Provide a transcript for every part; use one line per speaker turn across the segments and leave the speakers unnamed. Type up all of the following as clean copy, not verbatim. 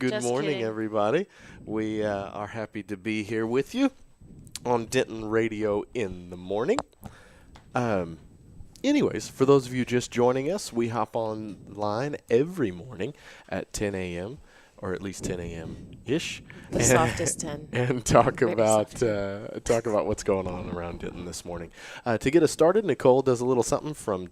Good
Just
morning,
kidding.
everybody. We are happy to be here with you on Denton Radio in the morning. Anyways, for those of you just joining us, we hop online every morning at 10 a.m. or at least 10 a.m.-ish.
The softest 10.
And talk
Very
about
soft.
talk about what's going on around Denton this morning. To get us started, Nicole does a little something from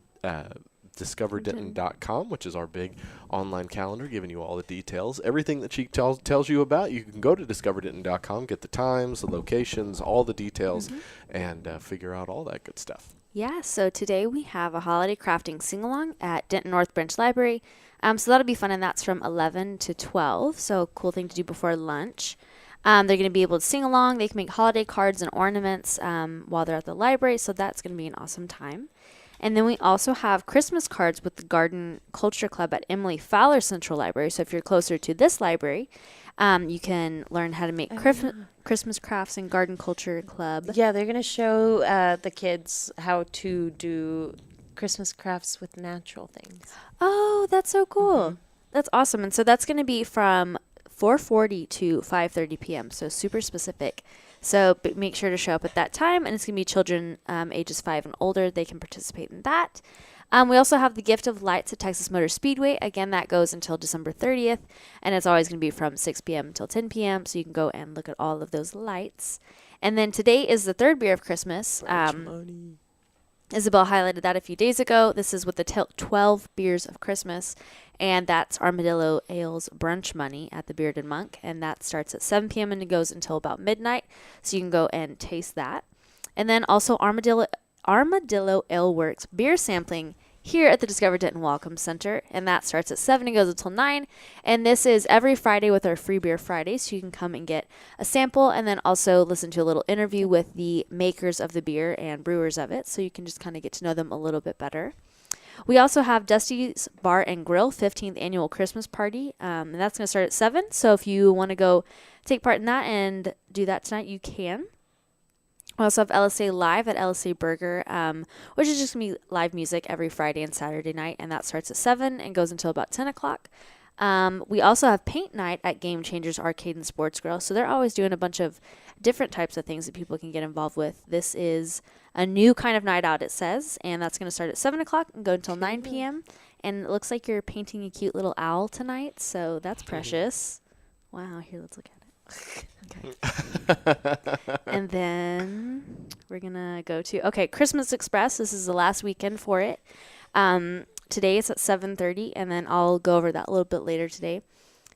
discoverdenton.com, which is our big online calendar, giving you all the details. Everything that she tells you about, you can go to discoverdenton.com, get the times, the locations, all the details, and figure out all that good stuff.
Yeah, so today we have a holiday crafting sing-along at Denton North Branch Library. So that'll be fun, and that's from 11 to 12, so cool thing to do before lunch. They're going to be able to sing along. They can make holiday cards and ornaments while they're at the library, so that's going to be an awesome time. And then we also have Christmas cards with the Garden Culture Club at Emily Fowler Central Library. So if you're closer to this library, you can learn how to make Christmas crafts and Garden Culture Club.
Yeah, they're going to show the kids how to do Christmas crafts with natural things.
Oh, that's so cool. That's awesome. And so that's going to be from 4:40 to 5:30 p.m., so super specific. So make sure to show up at that time, and it's going to be children ages 5 and older. They can participate in that. We also have the Gift of Lights at Texas Motor Speedway. Again, that goes until December 30th, and it's always going to be from 6 p.m. until 10 p.m., so you can go and look at all of those lights. And then today is the third beer of Christmas. Isabel highlighted that a few days ago. This is with the 12 beers of Christmas, and that's Armadillo Ale's Brunch Money at the Bearded Monk, and that starts at 7 p.m. and it goes until about midnight, so you can go and taste that. And then also Armadillo Ale Works beer sampling here at the Discover Denton Welcome Center, and that starts at 7 and goes until 9. And this is every Friday with our Free Beer Friday, so you can come and get a sample and then also listen to a little interview with the makers of the beer and brewers of it, so you can just kind of get to know them a little bit better. We also have Dusty's Bar and Grill 15th Annual Christmas Party, and that's going to start at 7. So if you want to go take part in that and do that tonight, you can. We also have LSA Live at LSA Burger, which is just going to be live music every Friday and Saturday night, and that starts at 7 and goes until about 10 o'clock. We also have Paint Night at Game Changers Arcade and Sports Grill, so they're always doing a bunch of different types of things that people can get involved with. This is a new kind of night out, it says, and that's going to start at 7 o'clock and go until 9 p.m., and it looks like you're painting a cute little owl tonight, so that's precious. Wow, here, let's look at it. Okay. And then we're going to go to, Christmas Express. This is the last weekend for it. Today it's at 7:30, and then I'll go over that a little bit later today.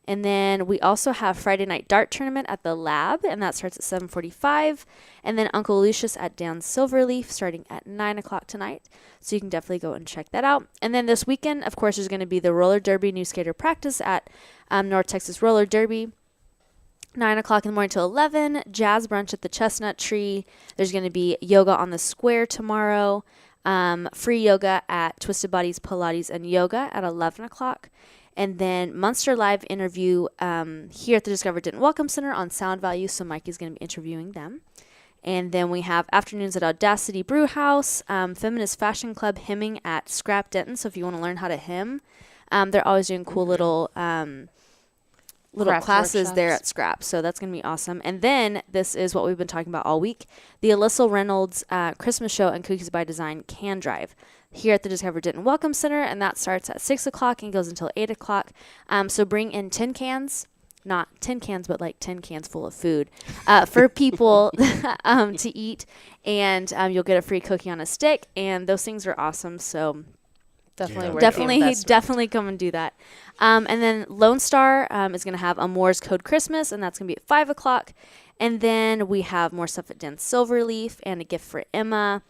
And then we also have Friday Night Dart Tournament at the Lab, and that starts at 7:45. And then Uncle Lucius at Dan's Silverleaf starting at 9 o'clock tonight. So you can definitely go and check that out. And then this weekend, of course, there's going to be the Roller Derby New Skater Practice at North Texas Roller Derby. 9 o'clock in the morning till 11, jazz brunch at the Chestnut Tree. There's going to be yoga on the square tomorrow. Free yoga at Twisted Bodies Pilates and Yoga at 11 o'clock. And then Munster Live interview here at the Discover Denton Welcome Center on Sound Value. So Mikey's going to be interviewing them. And then we have afternoons at Audacity Brew House, Feminist Fashion Club hemming at Scrap Denton. So if you want to learn how to hem, they're always doing cool little classes
workshops
there at Scrap, so that's going to be awesome. And then this is what we've been talking about all week, the Alyssa Reynolds Christmas Show and Cookies by Design Can Drive here at the Discover Denton Welcome Center, and that starts at 6 o'clock and goes until 8 o'clock. So bring in 10 cans, not 10 cans, but like 10 cans full of food for people to eat, and you'll get a free cookie on a stick, and those things are awesome, so definitely come and do that. And then Lone Star is going to have a Moore's Code Christmas, and that's going to be at 5 o'clock. And then we have more stuff at Dan's Silverleaf and a gift for Emma.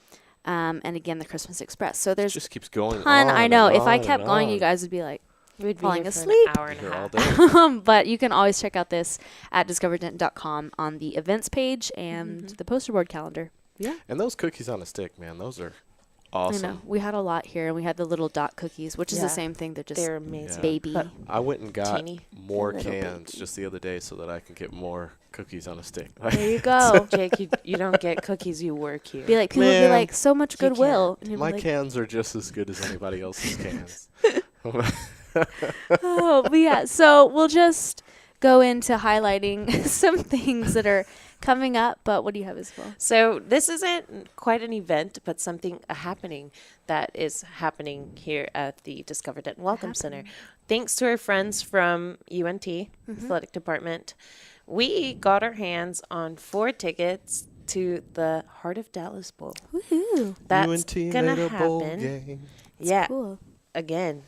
And again, the Christmas Express. So there's
just keeps going
ton.
on.
I know.
And
if I
on
kept
and
going,
on.
you guys would be like
We'd be
falling
here for
asleep.
an hour and a
Here all
half.
day.
But you can always check out this at discoverdenton.com on the events page and the poster board calendar. Yeah.
And those cookies on a stick, man, those are awesome.
I know. We had a lot here, and we had the little dot cookies, which is the
Yeah.
same thing. They're just
They're amazing.
baby.
But
I went and got
Teeny.
more
Little
cans
baby.
just the other day so that I can get more cookies on a stick.
There you go.
Jake, you don't get cookies, you work here.
Be like, people would be
Man,
like, so much
you
goodwill. And you'd be
My
like,
cans are just as good as anybody else's cans.
oh, but yeah. So we'll just go into highlighting some things that are coming up. But what do you have, Isabel?
So this isn't quite an event, but a happening that is happening here at the Discover Denton Welcome Center. Thanks to our friends from UNT Athletic Department, we got our hands on 4 tickets to the Heart of Dallas Bowl.
Woohoo!
That's
UNT
gonna
made a bowl
happen.
game.
Yeah,
Cool.
again.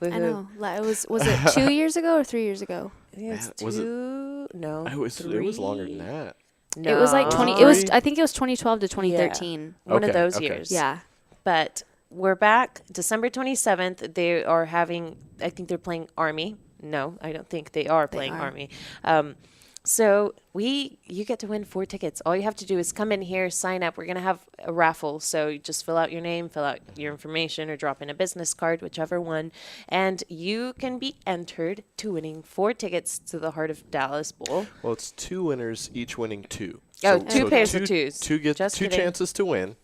I
Woohoo.
know. Was it 2 years ago or 3 years ago?
I think it's
Was it-
2. No,
It was longer than that.
No.
It was like 20.
Was
It
it
was.
3?
I think it was 2012 to 2013.
One of
Okay,
those
okay.
years.
Yeah.
But we're back December 27th. They are having, I think they're playing Army. No, I don't think they are playing
are.
Army. So you get to win 4 tickets. All you have to do is come in here, sign up. We're going to have a raffle. So you just fill out your name, fill out your information, or drop in a business card, whichever one. And you can be entered to winning 4 tickets to the Heart of Dallas Bowl.
Well, it's 2 winners, each winning 2.
Oh, 2 pairs of twos.
Two get
Just
2
kidding.
chances to win.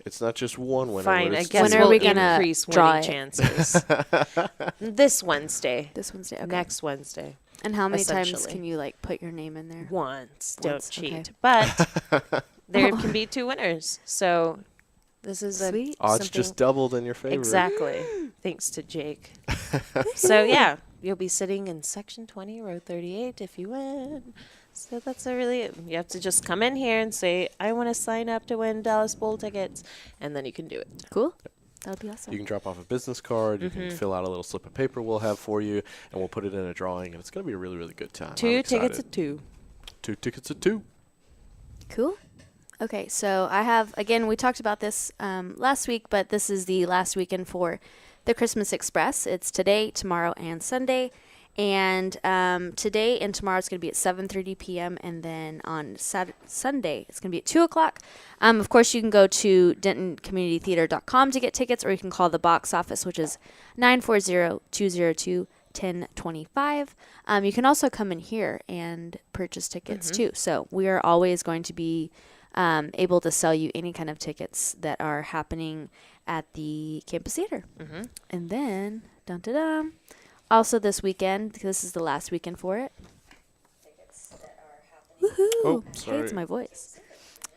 It's not just one winner.
Fine,
but
I
it's
guess
When are
we'll
we gonna
increase
draw
winning
it?
chances. This Wednesday.
This Wednesday. Okay.
Next Wednesday.
And how many times
essentially.
can you like put your name in there?
Once. Don't
Once,
cheat.
okay.
But there can be 2 winners. So this is
Sweet.
Odds
something-
just doubled in your favor.
Exactly. Thanks to Jake. So yeah, you'll be sitting in section 20, row 38 if you win. So that's you have to just come in here and say, I want to sign up to win Dallas Bowl tickets. And then you can do it.
Cool. That would be awesome.
You can drop off a business card. You
Mm-hmm.
can fill out a little slip of paper we'll have for you, and we'll put it in a drawing, and it's going to be a really, really good time. I'm
2 tickets
excited.
at 2.
2 tickets at 2.
Cool. Okay, so I have, again, we talked about this last week, but this is the last weekend for the Christmas Express. It's today, tomorrow, and Sunday. And today and tomorrow it's going to be at 7:30 p.m. And then on Sunday it's going to be at 2 o'clock. Of course, you can go to DentonCommunityTheater.com to get tickets, or you can call the box office, which is 940-202-1025. You can also come in here and purchase tickets too. So we are always going to be able to sell you any kind of tickets that are happening at the campus theater. And then, dun-dun-dun, also this weekend, because this is the last weekend for it. Woohoo!
Oh,
Hey,
sorry.
it's my voice.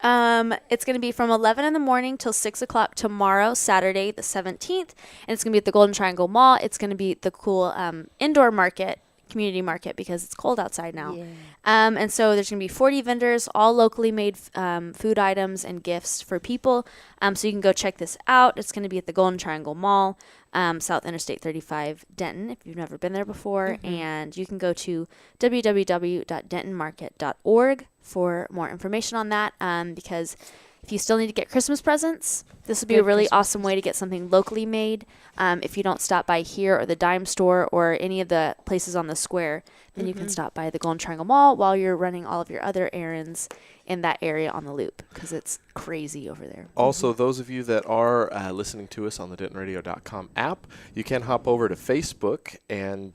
It's going to be from 11 in the morning till 6 o'clock tomorrow, Saturday the 17th. And it's going to be at the Golden Triangle Mall. It's going to be the cool indoor market, community market, because it's cold outside now.
Yeah.
And so there's going to be 40 vendors, all locally made food items and gifts for people. So you can go check this out. It's going to be at the Golden Triangle Mall, South Interstate 35, Denton, if you've never been there before. And you can go to www.dentonmarket.org for more information on that, because if you still need to get Christmas presents, this would be a
Good
really
Christmas
awesome way to get something locally made. If you don't stop by here or the Dime Store or any of the places on the square, then you can stop by the Golden Triangle Mall while you're running all of your other errands in that area on the loop, because it's crazy over there.
Also, those of you that are listening to us on the DentonRadio.com app, you can hop over to Facebook, and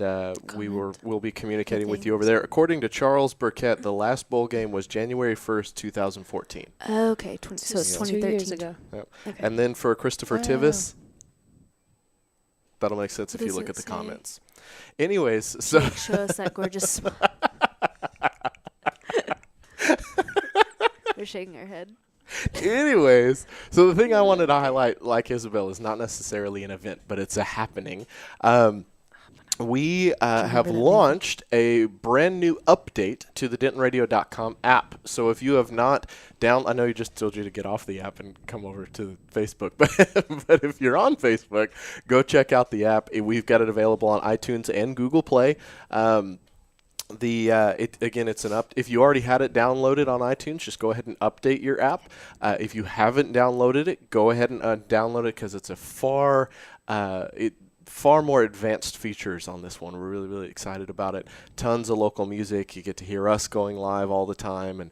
we'll be communicating with you over there. According to Charles Burkett, the last bowl game was January 1st, 2014.
Okay, so it's
Yeah.
2013.
2 years ago.
Yep.
Okay.
And then for Christopher Tivis, that'll make sense
What
if you
does
look
it
at the
say?
comments. Anyways, so
Show us that gorgeous smile. They're shaking their head.
Anyways, so the thing I wanted to highlight, like Isabel, is not necessarily an event, but it's a happening. We have launched a brand new update to the DentonRadio.com app. So if you have not I know you just told you to get off the app and come over to Facebook, but if you're on Facebook, go check out the app. We've got it available on iTunes and Google Play. It's an up. If you already had it downloaded on iTunes, just go ahead and update your app. If you haven't downloaded it, go ahead and download it, because it's a far more advanced features on this one. We're really, really excited about it. Tons of local music. You get to hear us going live all the time, and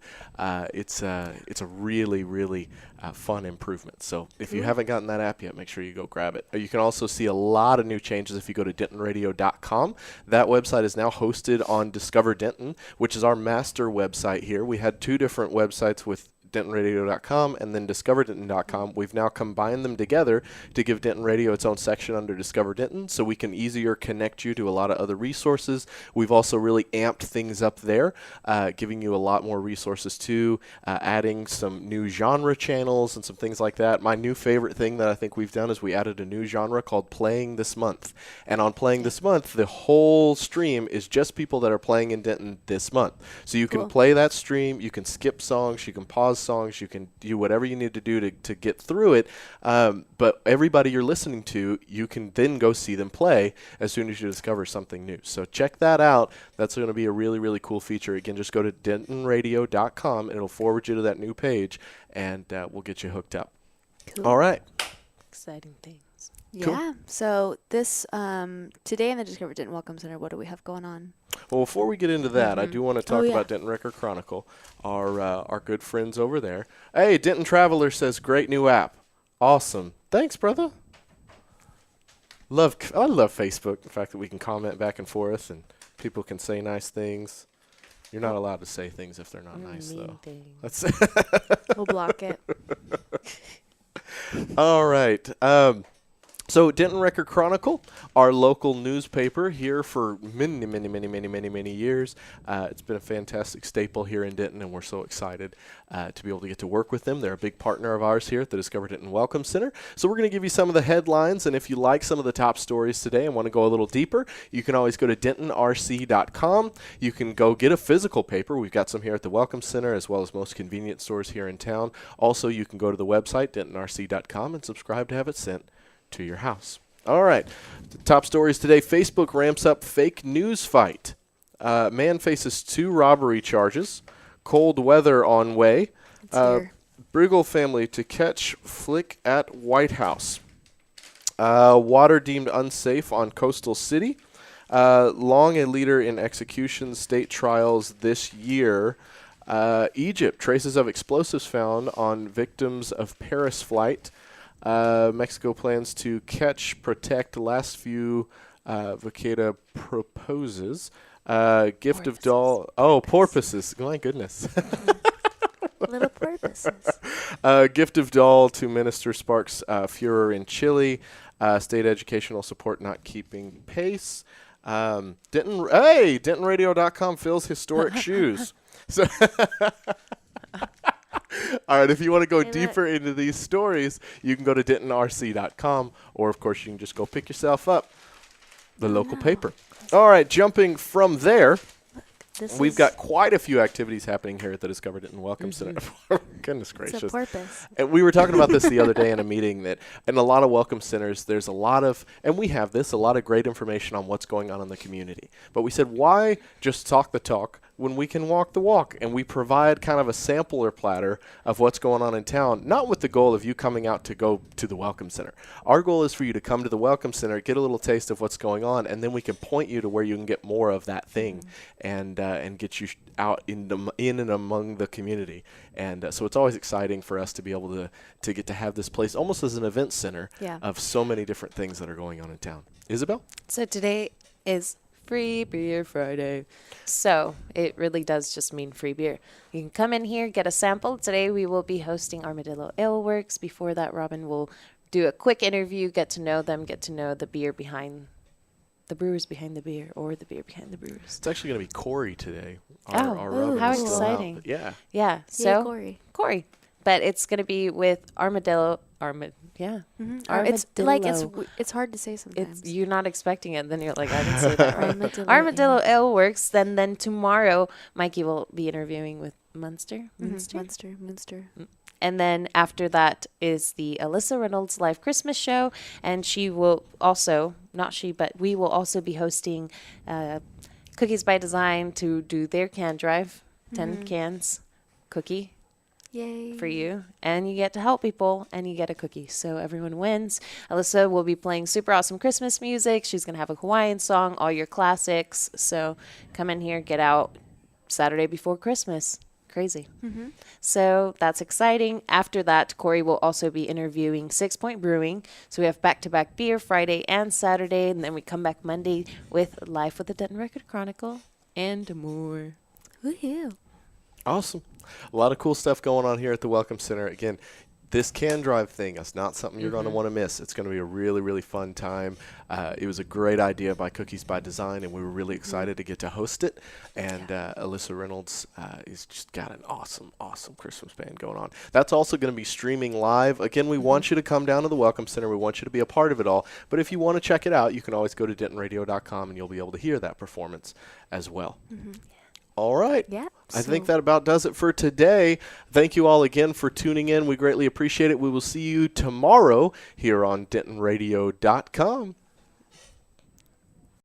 it's a really, really fun improvement. So if you haven't gotten that app yet, make sure you go grab it. You can also see a lot of new changes if you go to DentonRadio.com. That website is now hosted on Discover Denton, which is our master website here. We had 2 different websites with DentonRadio.com and then DiscoverDenton.com. We've now combined them together to give Denton Radio its own section under Discover Denton, so we can easier connect you to a lot of other resources. We've also really amped things up there, giving you a lot more resources too, adding some new genre channels and some things like that. My new favorite thing that I think we've done is we added a new genre called Playing This Month. And on Playing This Month, the whole stream is just people that are playing in Denton this month. So you can play that stream, you can skip songs, you can pause songs, you can do whatever you need to do to get through it. But everybody you're listening to, you can then go see them play as soon as you discover something new. So check that out. That's going to be a really, really cool feature. Again, just go to DentonRadio.com and it'll forward you to that new page, and we'll get you hooked up.
Cool.
All right.
Exciting things.
Yeah.
Cool.
So this today in the Discover Denton Welcome Center, what do we have going on?
Well, before we get into that, I do want to talk
yeah.
about Denton Record Chronicle, our good friends over there. Hey, Denton Traveler says, great new app. Awesome. Thanks, brother. I love Facebook, the fact that we can comment back and forth and people can say nice things. You're not allowed to say things if they're not nice, though. That's
We'll block it.
all right. So Denton Record Chronicle, our local newspaper here for many years. It's been a fantastic staple here in Denton, and we're so excited to be able to get to work with them. They're a big partner of ours here at the Discover Denton Welcome Center. So we're going to give you some of the headlines, and if you like some of the top stories today and want to go a little deeper, you can always go to DentonRC.com. You can go get a physical paper. We've got some here at the Welcome Center as well as most convenience stores here in town. Also, you can go to the website, DentonRC.com, and subscribe to have it sent to your house. All right. The top stories today. Facebook ramps up fake news fight. Man faces 2 robbery charges. Cold weather on way. Briggle family to catch flick at White House. Water deemed unsafe on coastal city. Long a leader in execution state trials this year. Egypt, traces of explosives found on victims of Paris flight. Mexico plans to catch, protect last few Vacada proposes. Gift of doll. Oh, porpoises. My goodness.
Little porpoises.
Gift of doll to minister sparks furor in Chile. State educational support not keeping pace. DentonRadio.com fills historic shoes. So all right, if you want to go deeper into these stories, you can go to DentonRC.com, or, of course, you can just go pick yourself up the local paper. All right, jumping from there, we've got quite a few activities happening here at the Discover Denton Welcome Center. Goodness gracious.
It's a porpoise.
And we were talking about this the other day in a meeting that in a lot of welcome centers, there's a lot of, and we have this, a lot of great information on what's going on in the community. But we said, why just talk the talk when we can walk the walk? And we provide kind of a sampler platter of what's going on in town, not with the goal of you coming out to go to the Welcome Center. Our goal is for you to come to the Welcome Center, get a little taste of what's going on, and then we can point you to where you can get more of that thing and get you out in and among the community. And so it's always exciting for us to be able to get to have this place almost as an event center of so many different things that are going on in town. Isabel?
So today is Free Beer Friday. So it really does just mean free beer. You can come in here, get a sample. Today we will be hosting Armadillo Ale Works. Before that, Robin will do a quick interview, get to know them, get to know the beer behind the brewers behind the beer, or the beer behind the brewers.
It's actually going to be Corey today.
Robin how
is still out,
exciting.
yeah.
Yeah. So
Corey.
But it's going to be with Armadillo. Armadillo.
It's hard to say sometimes.
You're not expecting it, then you're like, I didn't say that right. Armadillo Ale Works. Then tomorrow, Mikey will be interviewing with Munster.
Munster.
And then after that is the Alyssa Reynolds Live Christmas Show, and she will also, not she, but we will also be hosting Cookies by Design to do their can drive, 10 cans, cookie.
Yay.
For you, and you get to help people, and you get a cookie, so everyone wins. Alyssa will be playing super awesome Christmas music. She's gonna have a Hawaiian song, all your classics. So come in here, get out. Saturday before Christmas, crazy. So that's exciting. After that, Corey will also be interviewing 6 Point Brewing. So we have back-to-back beer Friday and Saturday, and then we come back Monday with Life with the Denton Record Chronicle and more.
Woohoo!
Awesome. A lot of cool stuff going on here at the Welcome Center. Again, this can drive thing is not something you're going to want to miss. It's going to be a really, really fun time. It was a great idea by Cookies by Design, and we were really excited to get to host it. And Alyssa Reynolds has just got an awesome, awesome Christmas band going on. That's also going to be streaming live. Again, we want you to come down to the Welcome Center. We want you to be a part of it all. But if you want to check it out, you can always go to dentonradio.com, and you'll be able to hear that performance as well. All right.
Yeah.
I think that about does it for today. Thank you all again for tuning in. We greatly appreciate it. We will see you tomorrow here on dentonradio.com.